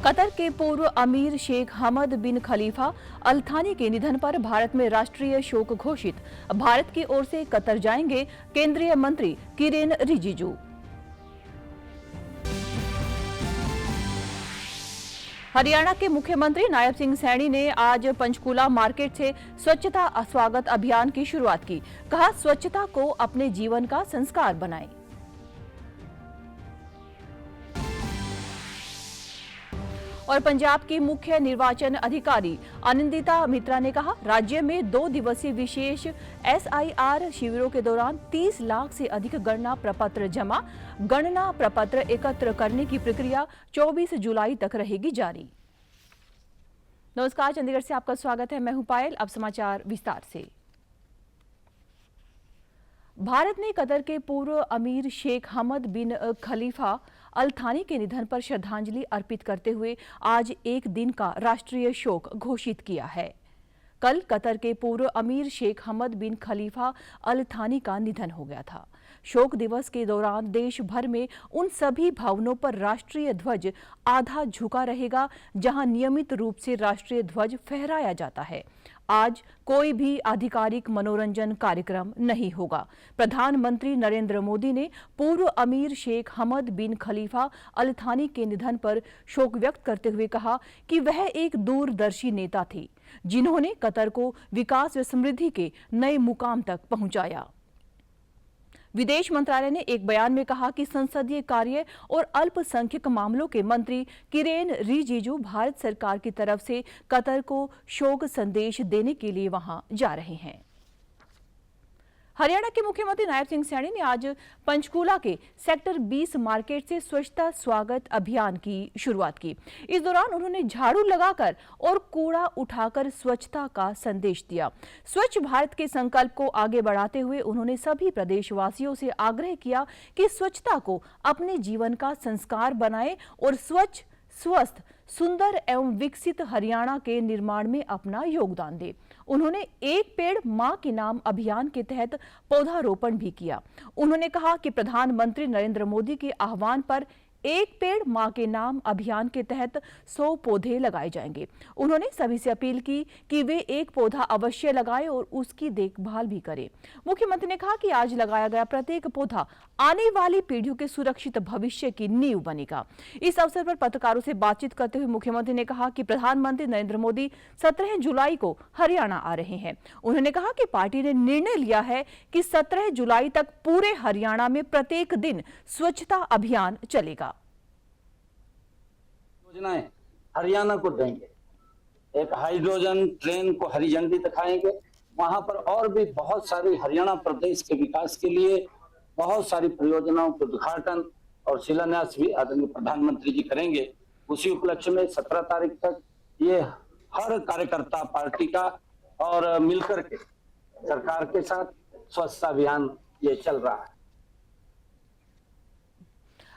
Qatar के पूर्व अमीर शेख हमद बिन खलीफा अल थानी के निधन पर भारत में राष्ट्रीय शोक घोषित। भारत की ओर से कतर जाएंगे केंद्रीय मंत्री किरेन रिजिजू। हरियाणा के मुख्यमंत्री नायब सिंह सैनी ने आज पंचकूला मार्केट से स्वच्छता स्वागत अभियान की शुरुआत की। कहा, स्वच्छता को अपने जीवन का संस्कार बनाएं। और पंजाब की मुख्य निर्वाचन अधिकारी आनंदिता मित्रा ने कहा, राज्य में 2 दिवसीय विशेष SIR शिविरों के दौरान 30 लाख से अधिक गणना प्रपत्र जमा। गणना प्रपत्र एकत्र करने की प्रक्रिया 24 जुलाई तक रहेगी जारी। नमस्कार, चंडीगढ़ से आपका स्वागत है। मैं हूं पायल। अब समाचार विस्तार से। भारत ने कतर के पूर्व अमीर शेख हमद बिन खलीफा अल थानी के निधन पर श्रद्धांजलि अर्पित करते हुए आज एक दिन का राष्ट्रीय शोक घोषित किया है। कल कतर के पूर्व अमीर शेख हमद बिन खलीफा अल थानी का निधन हो गया था। शोक दिवस के दौरान देश भर में उन सभी भवनों पर राष्ट्रीय ध्वज आधा झुका रहेगा जहां नियमित रूप से राष्ट्रीय ध्वज फहराया जाता है। आज कोई भी आधिकारिक मनोरंजन कार्यक्रम नहीं होगा। प्रधानमंत्री नरेंद्र मोदी ने पूर्व अमीर शेख हमद बिन खलीफा अल थानी के निधन पर शोक व्यक्त करते हुए कहा कि वह एक दूरदर्शी नेता थे जिन्होंने कतर को विकास व समृद्धि के नए मुकाम तक पहुंचाया। विदेश मंत्रालय ने एक बयान में कहा कि संसदीय कार्य और अल्पसंख्यक मामलों के मंत्री किरेन रिजिजू भारत सरकार की तरफ से कतर को शोक संदेश देने के लिए वहां जा रहे हैं। हरियाणा के मुख्यमंत्री नायब सिंह सैनी ने आज पंचकूला के सेक्टर 20 मार्केट से स्वच्छता स्वागत अभियान की शुरुआत की। इस दौरान उन्होंने झाड़ू लगाकर और कूड़ा उठाकर स्वच्छता का संदेश दिया। स्वच्छ भारत के संकल्प को आगे बढ़ाते हुए उन्होंने सभी प्रदेशवासियों से आग्रह किया कि स्वच्छता को अपने जीवन का संस्कार बनाएं और स्वच्छ, स्वस्थ, सुंदर एवं विकसित हरियाणा के निर्माण में अपना योगदान दें। उन्होंने एक पेड़ मां के नाम अभियान के तहत पौधारोपण भी किया। उन्होंने कहा कि प्रधानमंत्री नरेंद्र मोदी के आह्वान पर एक पेड़ मां के नाम अभियान के तहत 100 पौधे लगाए जाएंगे। उन्होंने सभी से अपील की कि वे एक पौधा अवश्य लगाएं और उसकी देखभाल भी करें। मुख्यमंत्री ने कहा कि आज लगाया गया प्रत्येक पौधा आने वाली पीढ़ियों के सुरक्षित भविष्य की नींव बनेगा। इस अवसर पर पत्रकारों से बातचीत करते हुए मुख्यमंत्री ने कहा कि प्रधानमंत्री नरेंद्र मोदी 17 जुलाई को हरियाणा आ रहे हैं। उन्होंने कहा कि पार्टी ने निर्णय लिया है कि 17 जुलाई तक पूरे हरियाणा में प्रत्येक दिन स्वच्छता अभियान चलेगा। योजनाएं हरियाणा को देंगे। एक हाइड्रोजन ट्रेन को हरी झंडी दिखाएंगे। वहां पर और भी बहुत सारी हरियाणा प्रदेश के विकास के लिए बहुत सारी परियोजनाओं के उद्घाटन और शिलान्यास भी आदरणीय प्रधानमंत्री जी करेंगे। उसी उपलक्ष्य में 17 तारीख तक ये हर कार्यकर्ता पार्टी का और मिलकर के सरकार के साथ स्वच्छता अभियान ये चल रहा है।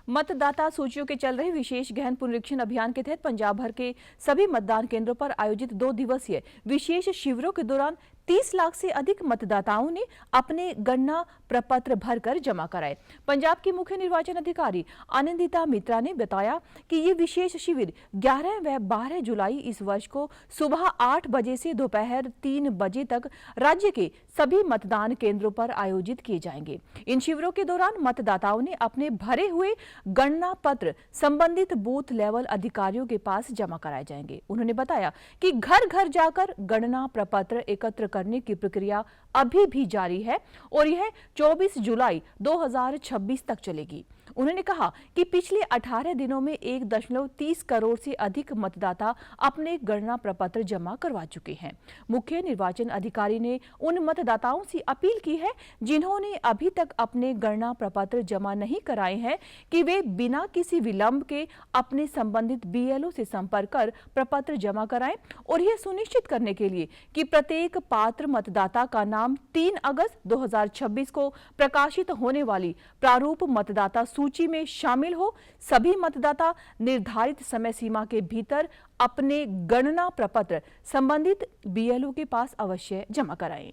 मतदाता सूचियों के चल रहे विशेष गहन पुनरीक्षण अभियान के तहत पंजाब भर के सभी मतदान केंद्रों पर आयोजित 2 दिवसीय विशेष शिविरों के दौरान 30 लाख से अधिक मतदाताओं ने अपने गणना प्रपत्र भरकर जमा कराए। पंजाब की मुख्य निर्वाचन अधिकारी आनंदिता मित्रा ने बताया कि ये विशेष शिविर 11 व 12 जुलाई इस वर्ष को सुबह 8 बजे से दोपहर 3 बजे तक राज्य के सभी मतदान केंद्रों पर आयोजित किए जाएंगे। इन शिविरों के दौरान मतदाताओं ने अपने भरे हुए गणना पत्र संबंधित बूथ लेवल अधिकारियों के पास जमा कराए जाएंगे। उन्होंने बताया कि घर घर जाकर गणना प्रपत्र एकत्र करने की प्रक्रिया अभी भी जारी है और यह 24 जुलाई 2026 तक चलेगी। उन्होंने कहा कि पिछले 18 दिनों में 1.30 करोड़ से अधिक मतदाता अपने गणना प्रपत्र जमा करवा चुके हैं। मुख्य निर्वाचन अधिकारी ने उन मतदाताओं से अपील की है जिन्होंने अभी तक अपने गणना प्रपत्र जमा नहीं कराए हैं कि वे बिना किसी विलंब के अपने संबंधित BLO से संपर्क कर प्रपत्र जमा कराएं और यह सुनिश्चित करने के लिए कि प्रत्येक पात्र मतदाता का नाम 3 अगस्त 2026 को प्रकाशित होने वाली प्रारूप मतदाता सूची में शामिल हो। सभी मतदाता निर्धारित समय सीमा के भीतर अपने गणना प्रपत्र संबंधित BLO के पास अवश्य जमा कराएं।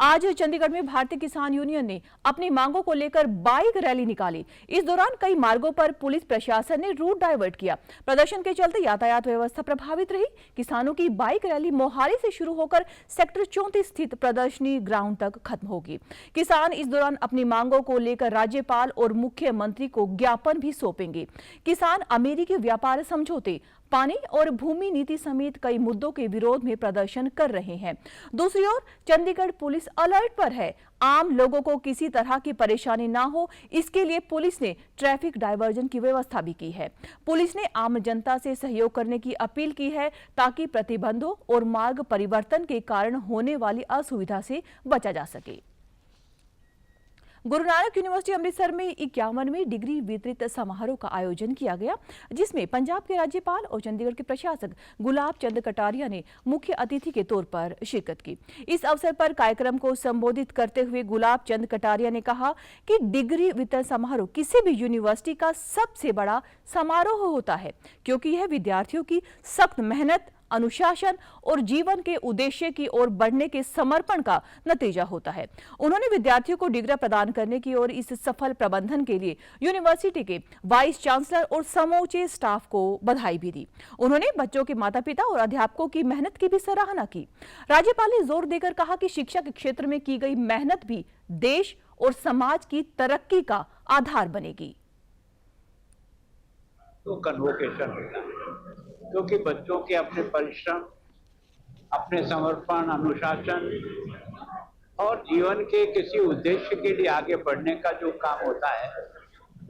आज चंडीगढ़ में भारतीय किसान यूनियन ने अपनी मांगों को लेकर बाइक रैली निकाली। इस दौरान कई मार्गों पर पुलिस प्रशासन ने रूट डाइवर्ट किया। प्रदर्शन के चलते यातायात व्यवस्था प्रभावित रही। किसानों की बाइक रैली मोहाली से शुरू होकर सेक्टर 34 स्थित प्रदर्शनी ग्राउंड तक खत्म होगी। किसान इस दौरान अपनी मांगों को लेकर राज्यपाल और मुख्यमंत्री को ज्ञापन भी सौंपेंगे। किसान अमेरिकी व्यापार समझौते, पानी और भूमि नीति समेत कई मुद्दों के विरोध में प्रदर्शन कर रहे हैं। दूसरी ओर चंडीगढ़ पुलिस अलर्ट पर है। आम लोगों को किसी तरह की परेशानी ना हो, इसके लिए पुलिस ने ट्रैफिक डायवर्जन की व्यवस्था भी की है। पुलिस ने आम जनता से सहयोग करने की अपील की है ताकि प्रतिबंधों और मार्ग परिवर्तन के कारण होने वाली असुविधा से बचा जा सके। गुरु नानक यूनिवर्सिटी अमृतसर में 51वें डिग्री वितरित समारोह का आयोजन किया गया, जिसमें पंजाब के राज्यपाल और चंडीगढ़ के प्रशासक गुलाब चंद कटारिया ने मुख्य अतिथि के तौर पर शिरकत की। इस अवसर पर कार्यक्रम को संबोधित करते हुए गुलाब चंद कटारिया ने कहा कि डिग्री वितरण समारोह किसी भी यूनिवर्सिटी का सबसे बड़ा समारोह होता है, क्योंकि यह विद्यार्थियों की सख्त मेहनत, अनुशासन और जीवन के उद्देश्य की ओर बढ़ने के समर्पण का नतीजा होता है। उन्होंने विद्यार्थियों को डिग्री प्रदान करने की और इस सफल प्रबंधन के लिए यूनिवर्सिटी के वाइस चांसलर और समूचे स्टाफ को बधाई भी दी। उन्होंने बच्चों के माता पिता और अध्यापकों की मेहनत की भी सराहना की। राज्यपाल ने जोर देकर कहा कि शिक्षा के क्षेत्र में की गई मेहनत भी देश और समाज की तरक्की का आधार बनेगी। तो कन्वोकेशन होगा, क्योंकि बच्चों के अपने परिश्रम, अपने समर्पण, अनुशासन और जीवन के किसी उद्देश्य के लिए आगे बढ़ने का जो काम होता है,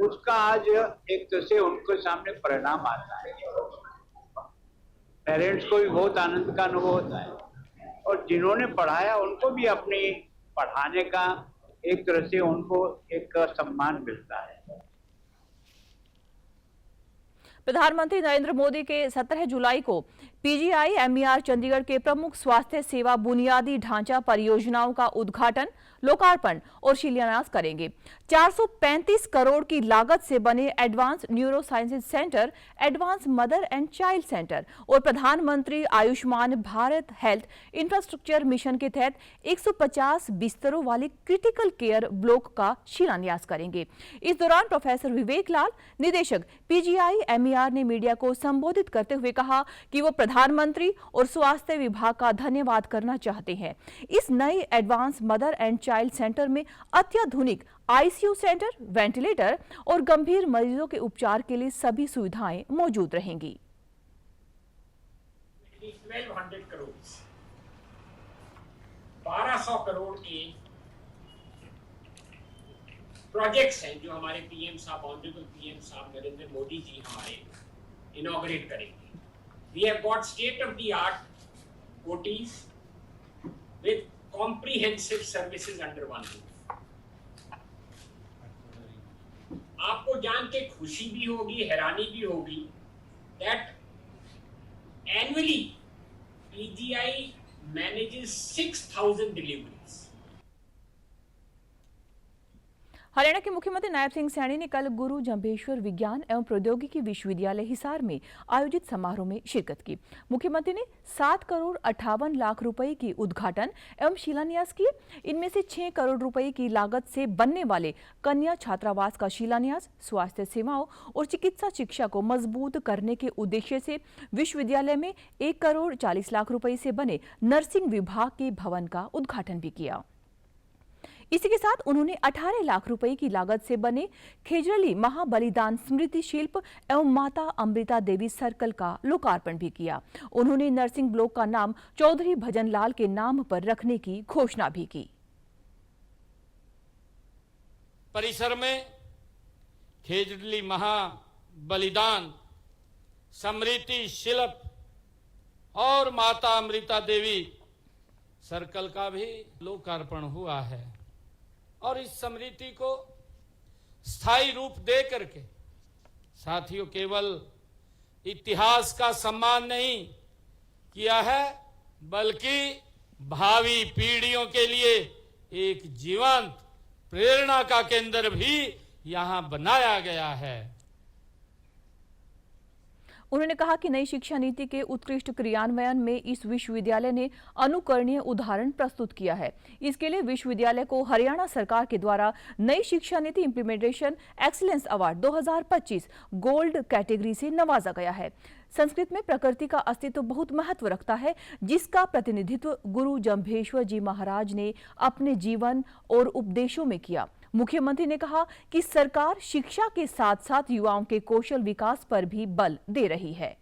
उसका आज एक तरह से उनके सामने परिणाम आता है। पेरेंट्स को भी बहुत आनंद का अनुभव होता है और जिन्होंने पढ़ाया उनको भी अपनी पढ़ाने का एक तरह से उनको एक सम्मान मिलता है। प्रधानमंत्री नरेंद्र मोदी के 17 जुलाई को PGI-MER चंडीगढ़ के प्रमुख स्वास्थ्य सेवा बुनियादी ढांचा परियोजनाओं का उद्घाटन, लोकार्पण और शिलान्यास करेंगे। 435 करोड़ की लागत से बने advance neuro sciences centre, advance mother and child centre और प्रधानमंत्री Ayushman Bharat health infrastructure mission के तहत 150 बिस्तरों वाली क्रिटिकल केयर ब्लॉक का शिलान्यास करेंगे। इस दौरान प्रोफेसर विवेक लाल, निदेशक PGI-MER ने मीडिया को संबोधित करते हुए कहा कि वो प्रधानमंत्री और स्वास्थ्य विभाग का धन्यवाद करना चाहते हैं। इस नए advance mother and child centre में अत्याधुनिक ICU सेंटर, वेंटिलेटर और गंभीर मरीजों के उपचार के लिए सभी सुविधाएं मौजूद रहेंगी। 1200 करोड़ 1200 करोड़ के प्रोजेक्ट्स हैं जो हमारे पीएम साहब, ऑनरेबल पीएम साहब नरेंद्र मोदी जी हमारे इनॉग्रेट करेंगे। We have got state-of-the-art OTs with comprehensive services under one roof. आपको जान के खुशी भी होगी, हैरानी भी होगी that annually PGI manages 6,000 deliveries. Haryana के मुख्यमंत्री नायब सिंह सैनी ने कल गुरु जंभेश्वर विज्ञान एवं प्रौद्योगिकी विश्वविद्यालय हिसार में आयोजित समारोह में शिरकत की। मुख्यमंत्री ने 7 करोड़ 58 लाख रुपए की उद्घाटन एवं शिलान्यास किए। इनमें से 6 करोड़ रुपए की लागत से बनने वाले कन्या छात्रावास का शिलान्यास स्वास्थ्य सेवाओं और चिकित्सा शिक्षा को मजबूत करने के उद्देश्य से विश्वविद्यालय में 1 करोड़ 40 लाख रुपए से बने नर्सिंग विभाग के भवन का उद्घाटन भी किया। इसी के साथ उन्होंने 18 लाख रुपए की लागत से बने खेजरली महाबलिदान स्मृति शिल्प एवं माता अमृता देवी सर्कल का लोकार्पण भी किया। उन्होंने नर्सिंग ब्लॉक का नाम चौधरी भजन लाल के नाम पर रखने की घोषणा भी की। परिसर में खेजरली महाबलिदान स्मृति शिल्प और माता अमृता देवी सर्कल का भी लोकार्पण हुआ है और इस स्मृति को स्थायी रूप दे करके साथियों केवल इतिहास का सम्मान नहीं किया है, बल्कि भावी पीढ़ियों के लिए एक जीवंत प्रेरणा का केंद्र भी यहां बनाया गया है। उन्होंने कहा कि नई शिक्षा नीति के उत्कृष्ट क्रियान्वयन में इस विश्वविद्यालय ने अनुकरणीय उदाहरण प्रस्तुत किया है। इसके लिए विश्वविद्यालय को हरियाणा सरकार के द्वारा नई शिक्षा नीति implementation excellence award 2025 gold category से नवाजा गया है। संस्कृत में प्रकृति का अस्तित्व बहुत महत्व रखता है, जिसका प्रतिनिधित्व गुरु जम्भेश्वर जी महाराज ने अपने जीवन और उपदेशों में किया। मुख्यमंत्री ने कहा कि सरकार शिक्षा के साथ साथ युवाओं के कौशल विकास पर भी बल दे रही है।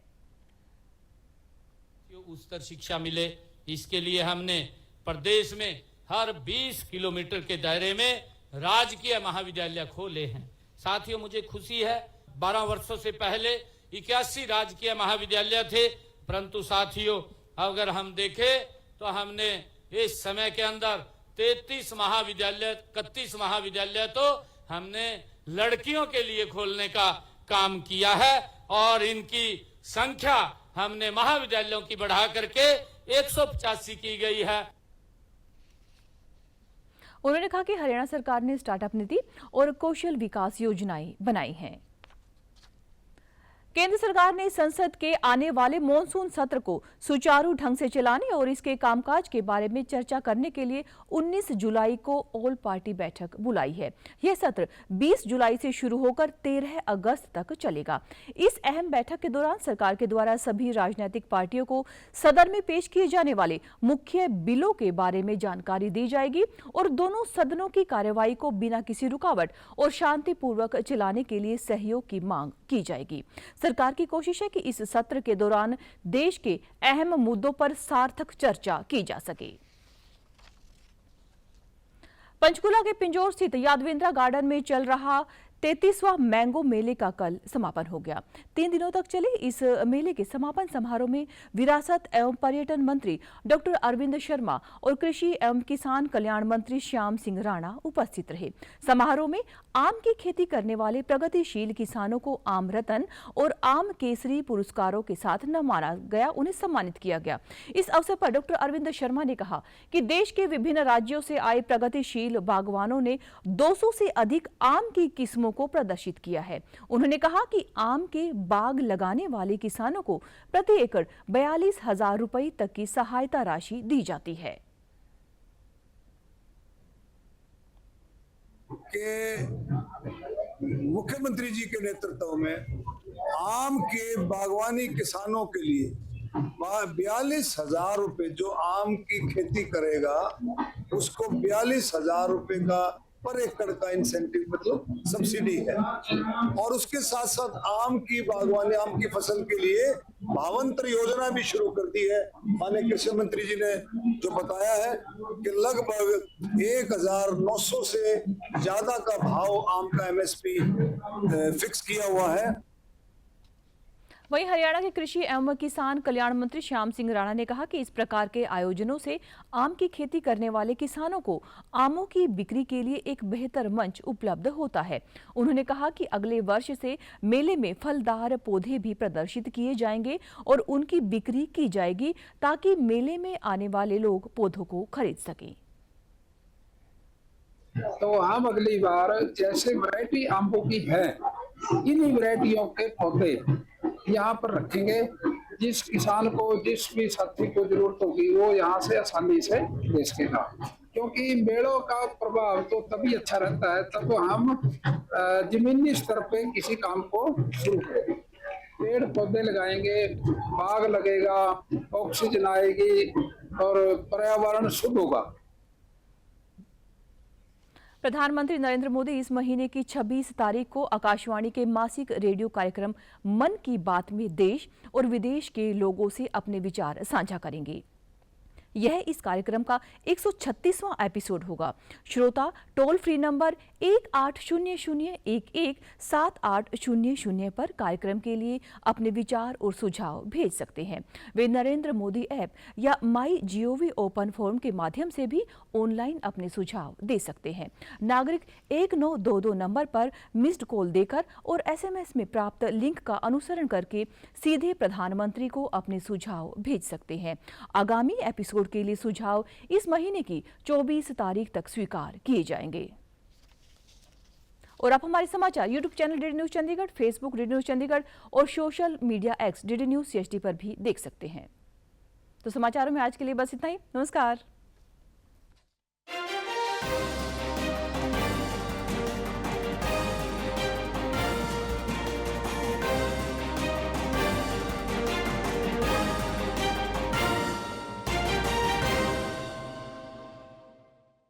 उच्चतर शिक्षा मिले, इसके लिए हमने प्रदेश में हर 20 किलोमीटर के दायरे में राजकीय महाविद्यालय खोले हैं। साथियों, मुझे खुशी है 12 वर्षों से पहले 81 राजकीय महाविद्यालय थे, परंतु साथियों अगर हम देखें तो हमने इस समय के अंदर 31 महाविद्यालय तो हमने लड़कियों के लिए खोलने का काम किया है और इनकी संख्या हमने महाविद्यालयों की बढ़ा करके 185 की गई है। उन्होंने कहा कि हरियाणा सरकार ने स्टार्टअप नीति और कौशल विकास योजनाएं बनाई हैं। केंद्र सरकार ने संसद के आने वाले मॉनसून सत्र को सुचारू ढंग से चलाने और इसके कामकाज के बारे में चर्चा करने के लिए 19 जुलाई को ऑल पार्टी बैठक बुलाई है। यह सत्र 20 जुलाई से शुरू होकर 13 अगस्त तक चलेगा। इस अहम बैठक के दौरान सरकार के द्वारा सभी राजनीतिक पार्टियों को सदन में पेश किए जाने वाले मुख्य बिलों के बारे में जानकारी दी जाएगी और दोनों सदनों की कार्यवाही को बिना किसी रुकावट और शांतिपूर्वक चलाने के लिए सहयोग की मांग की जाएगी। सरकार की कोशिश है कि इस सत्र के दौरान देश के अहम मुद्दों पर सार्थक चर्चा की जा सके। पंचकुला के पिंजौर स्थित यादवेंद्रा गार्डन में चल रहा 33वां मैंगो मेले का कल समापन हो गया। 3 दिनों तक चले इस मेले के समापन समारोह में विरासत एवं पर्यटन मंत्री डॉक्टर अरविंद शर्मा और कृषि एवं किसान कल्याण मंत्री श्याम सिंह राणा उपस्थित रहे। समारोह में आम की खेती करने वाले प्रगतिशील किसानों को आम रतन और आम केसरी पुरस्कारों के साथ नवाजा गया, उन्हें सम्मानित किया गया। इस अवसर पर डॉक्टर अरविंद शर्मा ने कहा कि देश के विभिन्न राज्यों से आए प्रगतिशील बागवानों ने 200 से अधिक आम की किस्मों को प्रदर्शित किया है। उन्होंने कहा कि आम के बाग लगाने वाले किसानों को प्रति एकड़ 42,000 रुपए तक की सहायता राशि दी जाती है। मुख्यमंत्री जी के नेतृत्व में आम के बागवानी किसानों के लिए 42,000 रुपए, जो आम की खेती करेगा उसको 42,000 रुपए का पर एकड़ का इंसेंटिव मतलब सब्सिडी है। और उसके साथ साथ आम की बागवानी, आम की फसल के लिए भावांतर योजना भी शुरू कर दी है। माननीय कृषि मंत्री जी ने जो बताया है कि लगभग 1,900 से ज्यादा का भाव आम का MSP फिक्स किया हुआ है। वहीं हरियाणा के कृषि एवं किसान कल्याण मंत्री श्याम सिंह राणा ने कहा कि इस प्रकार के आयोजनों से आम की खेती करने वाले किसानों को आमों की बिक्री के लिए एक बेहतर मंच उपलब्ध होता है। उन्होंने कहा कि अगले वर्ष से मेले में फलदार पौधे भी प्रदर्शित किए जाएंगे और उनकी बिक्री की जाएगी ताकि मेले में आने वाले लोग पौधों को खरीद सकें। तो हम अगली बार जैसे वैरायटी आंबों की है, इन्हीं वैरायटियों के पौधे यहाँ पर रखेंगे। जिस किसान को, जिस भी साथी को जरूरत होगी वो यहाँ से आसानी से ले सकेगा, क्योंकि मेलों का प्रभाव तो तभी अच्छा रहता है तब हम जमीनी स्तर पे किसी काम को शुरू करेंगे। पेड़ पौधे लगाएंगे, बाग लगेगा, ऑक्सीजन आएगी और पर्यावरण शुद्ध होगा। प्रधानमंत्री नरेंद्र मोदी इस महीने की 26 तारीख को आकाशवाणी के मासिक रेडियो कार्यक्रम मन की बात में देश और विदेश के लोगों से अपने विचार साझा करेंगे। यह इस कार्यक्रम का 136वां एपिसोड होगा। श्रोता टोल फ्री नंबर 1800117800 पर कार्यक्रम के लिए अपने विचार और सुझाव भेज सकते हैं। वे नरेंद्र मोदी ऐप या माई GOV ओपन फोरम के माध्यम से भी ऑनलाइन अपने सुझाव दे सकते हैं। नागरिक 1922 नंबर पर मिस्ड कॉल देकर और SMS में प्राप्त लिंक का अनुसरण करके सीधे प्रधानमंत्री को अपने सुझाव भेज सकते हैं। आगामी एपिसोड के लिए सुझाव इस महीने की 24 तारीख तक स्वीकार किए जाएंगे। और आप हमारे समाचार YouTube channel DD news Chandigarh, Facebook DD news Chandigarh और social media X DD news CHD पर भी देख सकते हैं। तो समाचारों में आज के लिए बस इतना ही। नमस्कार।